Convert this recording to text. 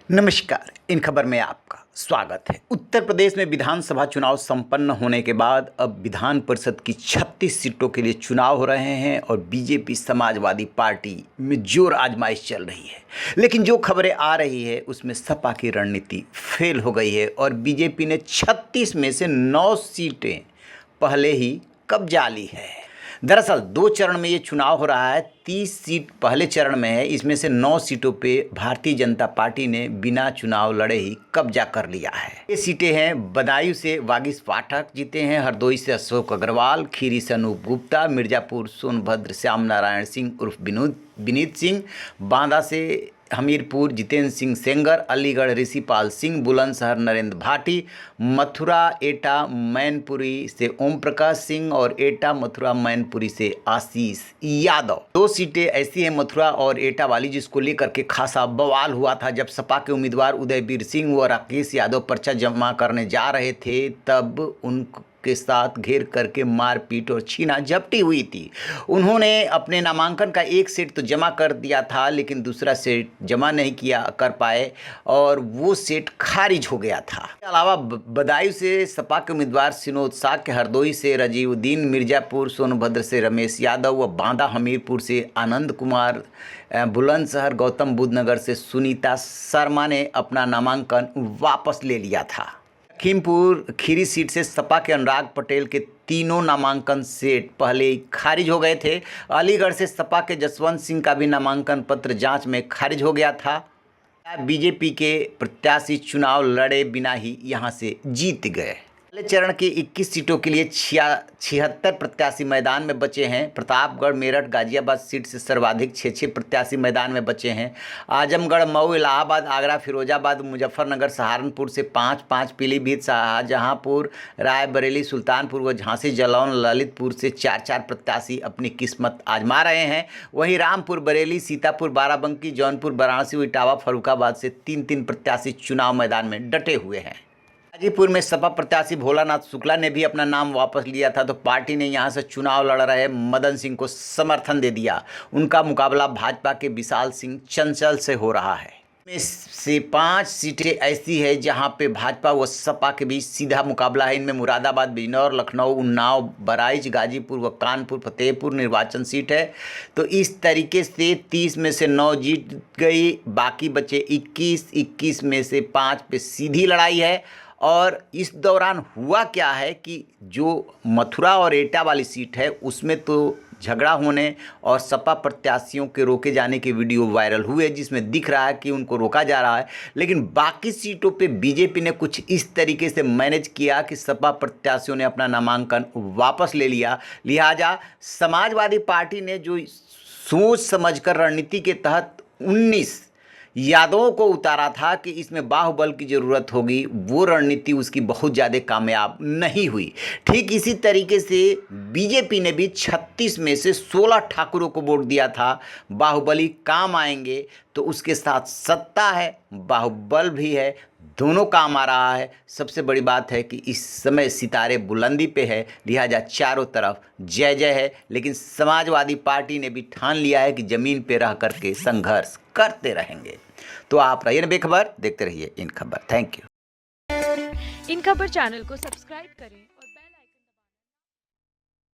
नमस्कार। इन खबर में आपका स्वागत है। उत्तर प्रदेश में विधानसभा चुनाव संपन्न होने के बाद अब विधान परिषद की 36 सीटों के लिए चुनाव हो रहे हैं और बीजेपी समाजवादी पार्टी में जोर आजमाइश चल रही है। लेकिन जो खबरें आ रही है उसमें सपा की रणनीति फेल हो गई है और बीजेपी ने 36 में से 9 सीटें पहले ही कब्जा ली है। दरअसल 2 चरण में ये चुनाव हो रहा है। 30 सीट पहले चरण में है। इसमें से 9 सीटों पे भारतीय जनता पार्टी ने बिना चुनाव लड़े ही कब्जा कर लिया है। ये सीटें हैं बदायूं से वागीश पाठक जीते हैं, हरदोई से अशोक अग्रवाल, खीरी से अनूप गुप्ता, मिर्जापुर सोनभद्र श्याम नारायण सिंह उर्फ विनीत सिंह, बांदा से हमीरपुर जितेंद्र सिंह सेंगर, अलीगढ़ ऋषिपाल सिंह, बुलंदशहर नरेंद्र भाटी, मथुरा एटा मैनपुरी से ओम प्रकाश सिंह और एटा मथुरा मैनपुरी से आशीष यादव। 2 सीटें ऐसी हैं मथुरा और एटा वाली जिसको लेकर के खासा बवाल हुआ था। जब सपा के उम्मीदवार उदयवीर सिंह व राकेश यादव पर्चा जमा करने जा रहे थे तब उनके साथ घेर करके मारपीट और छीना झपटी हुई थी। उन्होंने अपने नामांकन का एक सेट तो जमा कर दिया था लेकिन दूसरा सेट जमा नहीं कर पाए और वो सेट खारिज हो गया था। इसके अलावा बदायूं से सपा के उम्मीदवार सिनोद साक्य, हरदोई से राजीवुद्दीन, मिर्जापुर सोनभद्र से रमेश यादव व बांदा हमीरपुर से आनंद कुमार, बुलंदशहर गौतम बुद्ध नगर से सुनीता शर्मा ने अपना नामांकन वापस ले लिया था। लखीमपुर खीरी सीट से सपा के अनुराग पटेल के तीनों नामांकन सेट पहले ही खारिज हो गए थे। अलीगढ़ से सपा के जसवंत सिंह का भी नामांकन पत्र जांच में खारिज हो गया था। बीजेपी के प्रत्याशी चुनाव लड़े बिना ही यहां से जीत गए। पहले चरण की 21 सीटों के लिए 76 प्रत्याशी मैदान में बचे हैं। प्रतापगढ़, मेरठ, गाजियाबाद सीट से सर्वाधिक 6 प्रत्याशी मैदान में बचे हैं। आजमगढ़, मऊ, इलाहाबाद, आगरा, फिरोजाबाद, मुजफ्फरनगर, सहारनपुर से 5-5, पीलीभीत, शाहजहांपुर, रायबरेली, सुल्तानपुर व झांसी, जालौन, ललितपुर से 4-4 प्रत्याशी अपनी किस्मत आजमा रहे हैं। वहीं रामपुर, बरेली, सीतापुर, बाराबंकी, जौनपुर, वाराणसी, इटावा, फर्रुखाबाद से 3-3 प्रत्याशी चुनाव मैदान में डटे हुए हैं। गाजीपुर में सपा प्रत्याशी भोलानाथ शुक्ला ने भी अपना नाम वापस लिया था तो पार्टी ने यहां से चुनाव लड़ रहे मदन सिंह को समर्थन दे दिया। उनका मुकाबला भाजपा के विशाल सिंह चंचल से हो रहा है। इसमें से 5 सीटें ऐसी है जहां पे भाजपा व सपा के बीच सीधा मुकाबला है। इनमें मुरादाबाद, बिजनौर, लखनऊ, उन्नाव, बहराइच, गाजीपुर व कानपुर फतेहपुर निर्वाचन सीट है। तो इस तरीके से 30 में से 9 जीत गई, बाकी बचे 21 में से 5 पे सीधी लड़ाई है। और इस दौरान हुआ क्या है कि जो मथुरा और एटा वाली सीट है उसमें तो झगड़ा होने और सपा प्रत्याशियों के रोके जाने के वीडियो वायरल हुए जिसमें दिख रहा है कि उनको रोका जा रहा है। लेकिन बाकी सीटों पे बीजेपी ने कुछ इस तरीके से मैनेज किया कि सपा प्रत्याशियों ने अपना नामांकन वापस ले लिया। लिहाजा समाजवादी पार्टी ने जो सोच समझकर रणनीति के तहत 19 यादवों को उतारा था कि इसमें बाहुबल की ज़रूरत होगी, वो रणनीति उसकी बहुत ज़्यादा कामयाब नहीं हुई। ठीक इसी तरीके से बीजेपी ने भी 36 में से 16 ठाकुरों को वोट दिया था। बाहुबली काम आएंगे तो उसके साथ सत्ता है, बाहुबल भी है, दोनों काम आ रहा है। सबसे बड़ी बात है कि इस समय सितारे बुलंदी पे है, लिहाजा चारों तरफ जय जय है। लेकिन समाजवादी पार्टी ने भी ठान लिया है कि ज़मीन पे रह करके संघर्ष करते रहेंगे। तो आप रहिए ना बेखबर, देखते रहिए इन खबर। Thank you. इन खबर चैनल को सब्सक्राइब करें।